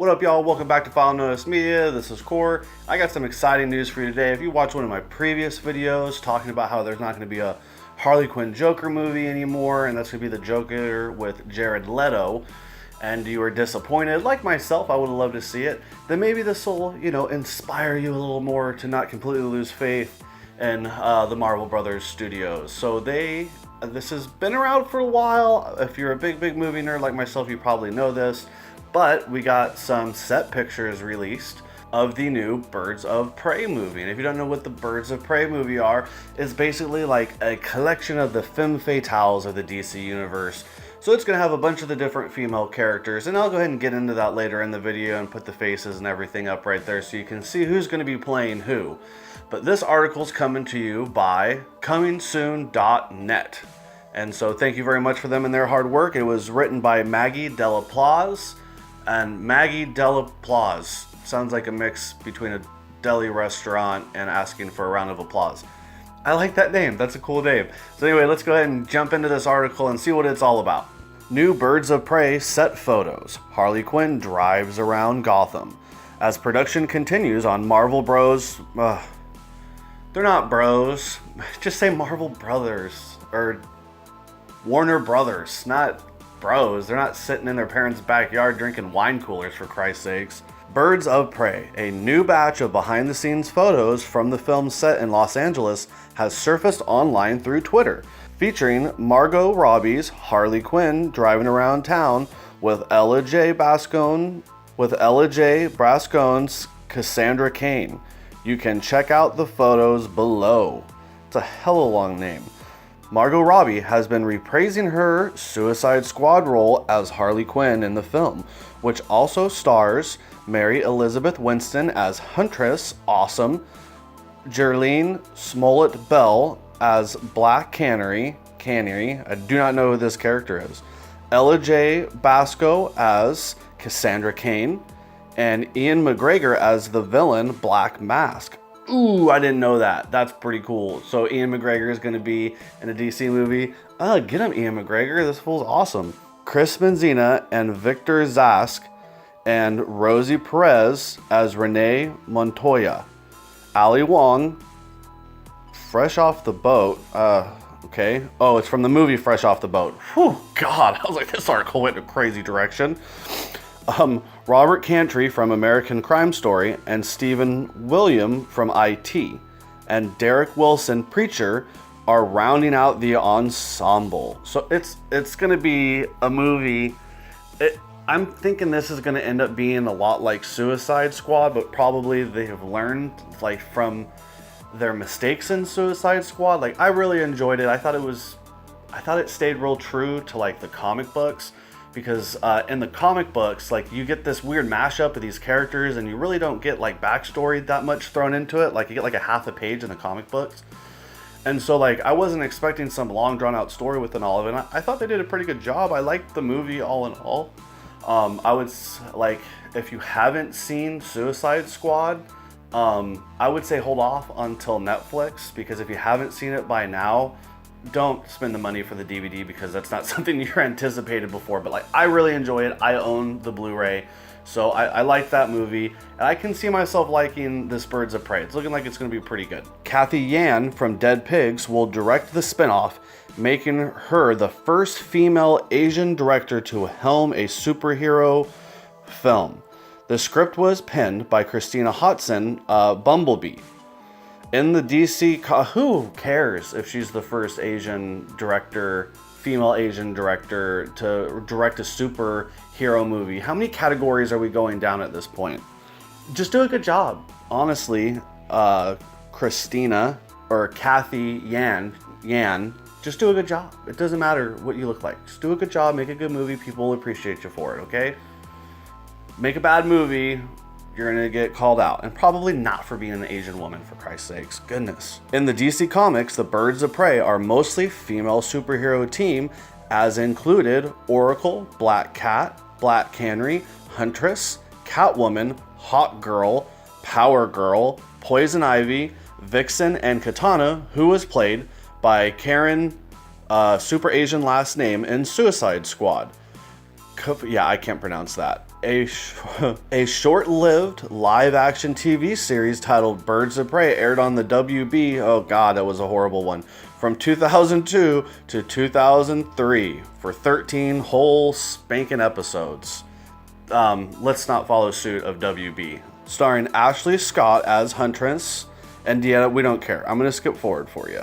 What up, y'all? Welcome back to File Notice Media. This is Core. I got some exciting news for you today. If you watched one of my previous videos talking about how there's not going to be a Harley Quinn Joker movie anymore, and that's going to be the Joker with Jared Leto, and you were disappointed, like myself, I would have loved to see it, then maybe this will, inspire you a little more to not completely lose faith in the Marvel Brothers studios. So this has been around for a while. If you're a big movie nerd like myself, you probably know this. But we got some set pictures released of the new Birds of Prey movie. And if you don't know what the Birds of Prey movie are, it's basically like a collection of the femme fatales of the DC universe. So it's going to have a bunch of the different female characters, and I'll go ahead and get into that later in the video and put the faces and everything up right there so you can see who's going to be playing who. But this article's coming to you by comingsoon.net. And so thank you very much for them and their hard work. It was written by Maggie Delaplace. And Maggie Delaplace sounds like a mix between a deli restaurant and asking for a round of applause. I like that name. That's a cool name. So anyway, let's go ahead and jump into this article and see what it's all about. New Birds of Prey set photos. Harley Quinn drives around Gotham. As production continues on Marvel Bros. They're not bros. Just say Marvel Brothers. Or Warner Brothers. Not bros. They're not sitting in their parents' backyard drinking wine coolers, for Christ's sakes. Birds of Prey, a new batch of behind-the-scenes photos from the film set in Los Angeles, has surfaced online through Twitter, featuring Margot Robbie's Harley Quinn driving around town with Jay Basco's Cassandra Cain. You can check out the photos below. It's a hella long name. Margot Robbie has been reprising her Suicide Squad role as Harley Quinn in the film, which also stars Mary Elizabeth Winstead as Huntress, awesome, Jurnee Smollett-Bell as Black Canary, I do not know who this character is, Jay Basco as Cassandra Cain, and Ewan McGregor as the villain Black Mask. Ooh, I didn't know that. That's pretty cool. So Ewan McGregor is going to be in a DC movie. Get him, Ewan McGregor. This fool's awesome. Messina and Victor Zask and Rosie Perez as Renee Montoya. Ali Wong, Fresh Off the Boat. Okay. Oh, it's from the movie Fresh Off the Boat. Whew, God. I was like, this article went in a crazy direction. Robert Cantry from American Crime Story and Stephen William from IT and Derek Wilson Preacher are rounding out the ensemble. So it's going to be a movie. I'm thinking this is going to end up being a lot like Suicide Squad, but probably they have learned from their mistakes in Suicide Squad. I really enjoyed it. I thought it stayed real true to the comic books. Because in the comic books, you get this weird mashup of these characters and you really don't get backstory that much thrown into it. You get a half a page in the comic books. And so I wasn't expecting some long drawn out story within all of it. And I thought they did a pretty good job. I liked the movie all in all. I would if you haven't seen Suicide Squad, I would say hold off until Netflix, because if you haven't seen it by now, don't spend the money for the DVD, because that's not something you're anticipated before. But I really enjoy it. I own the Blu-ray, so I like that movie, and I can see myself liking this Birds of Prey. It's looking like it's going to be pretty good. Cathy Yan from Dead Pigs will direct the spinoff, making her the first female Asian director to helm a superhero film. The script was penned by Christina Hodson, Bumblebee. In the DC, who cares if she's the first female Asian director to direct a superhero movie? How many categories are we going down at this point? Just do a good job. Honestly, Christina or Cathy Yan, just do a good job. It doesn't matter what you look like. Just do a good job, make a good movie, people will appreciate you for it, okay? Make a bad movie, you're going to get called out. And probably not for being an Asian woman, for Christ's sakes. Goodness. In the DC Comics, the Birds of Prey are mostly female superhero team, as included Oracle, Black Cat, Black Canary, Huntress, Catwoman, Hawk Girl, Power Girl, Poison Ivy, Vixen, and Katana, who was played by Karen, super Asian last name, in Suicide Squad. Yeah, I can't pronounce that. A short-lived live-action TV series titled Birds of Prey aired on the WB. Oh God, that was a horrible one. From 2002 to 2003 for 13 whole spanking episodes. Let's not follow suit of WB. Starring Ashley Scott as Huntress. And yeah, we don't care. I'm going to skip forward for you.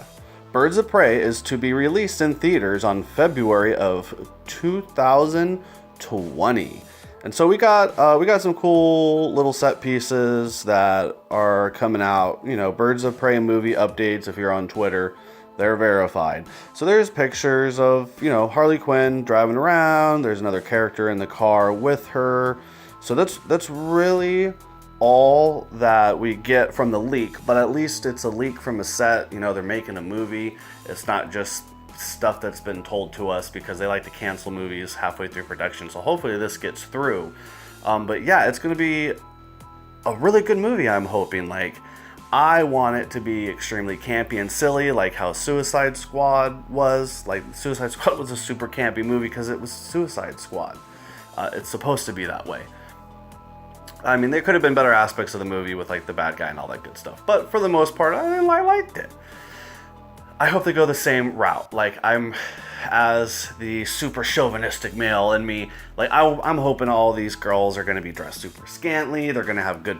Birds of Prey is to be released in theaters on February of 2020. And so we got some cool little set pieces that are coming out. You know, Birds of Prey movie updates. If you're on Twitter, they're verified. So there's pictures of, you know, Harley Quinn driving around. There's another character in the car with her. So that's really all that we get from the leak. But at least it's a leak from a set. You know, they're making a movie. It's not just stuff that's been told to us because they like to cancel movies halfway through production. So hopefully this gets through. But yeah, it's going to be a really good movie, I'm hoping. Like, I want it to be extremely campy and silly, like how Suicide Squad was. Like, Suicide Squad was a super campy movie because it was Suicide Squad. It's supposed to be that way. I mean, there could have been better aspects of the movie with like the bad guy and all that good stuff. But for the most part, I liked it. I hope they go the same route. Like, I'm, as the super chauvinistic male in me, like I'm hoping all these girls are going to be dressed super scantily. They're going to have good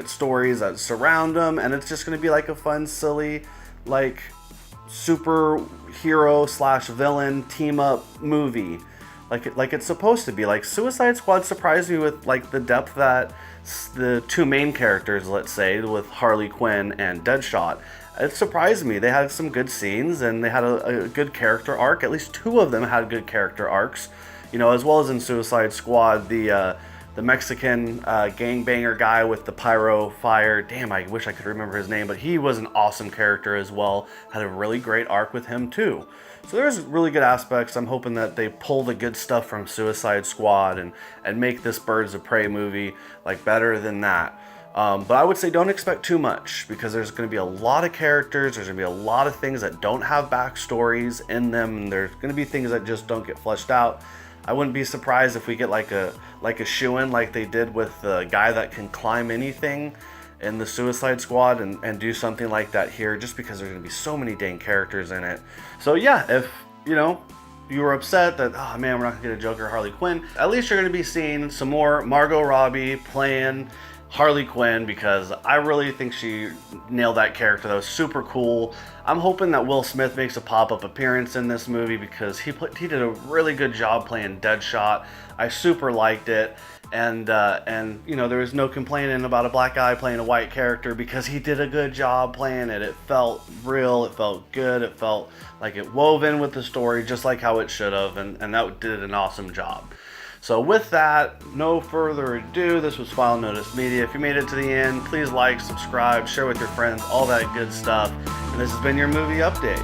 stories that surround them, and it's just going to be like a fun, silly, like superhero / villain team up movie, like it's supposed to be. Like, Suicide Squad surprised me with like the depth that the two main characters, let's say, with Harley Quinn and Deadshot. It surprised me. They had some good scenes, and they had a good character arc. At least two of them had good character arcs, you know, as well as in Suicide Squad, the Mexican gangbanger guy with the pyro fire. Damn, I wish I could remember his name, but he was an awesome character as well. Had a really great arc with him too. So there's really good aspects. I'm hoping that they pull the good stuff from Suicide Squad and make this Birds of Prey movie like better than that. But I would say don't expect too much, because there's going to be a lot of characters. There's going to be a lot of things that don't have backstories in them. And there's going to be things that just don't get fleshed out. I wouldn't be surprised if we get like a shoo-in like they did with the guy that can climb anything in the Suicide Squad, and do something like that here, just because there's going to be so many dang characters in it. So yeah, if, you know, you were upset that, oh man, we're not going to get a Joker Harley Quinn, at least you're going to be seeing some more Margot Robbie playing Harley Quinn, because I really think she nailed that character. That was super cool. I'm hoping that Will Smith makes a pop-up appearance in this movie, because he did a really good job playing Deadshot. I super liked it, and you know, there was no complaining about a black guy playing a white character, because he did a good job playing it. It felt real, it felt good, it felt like it wove in with the story just like how it should have, and that did an awesome job. So with that, no further ado, this was File Notice Media. If you made it to the end, please like, subscribe, share with your friends, all that good stuff. And this has been your movie update.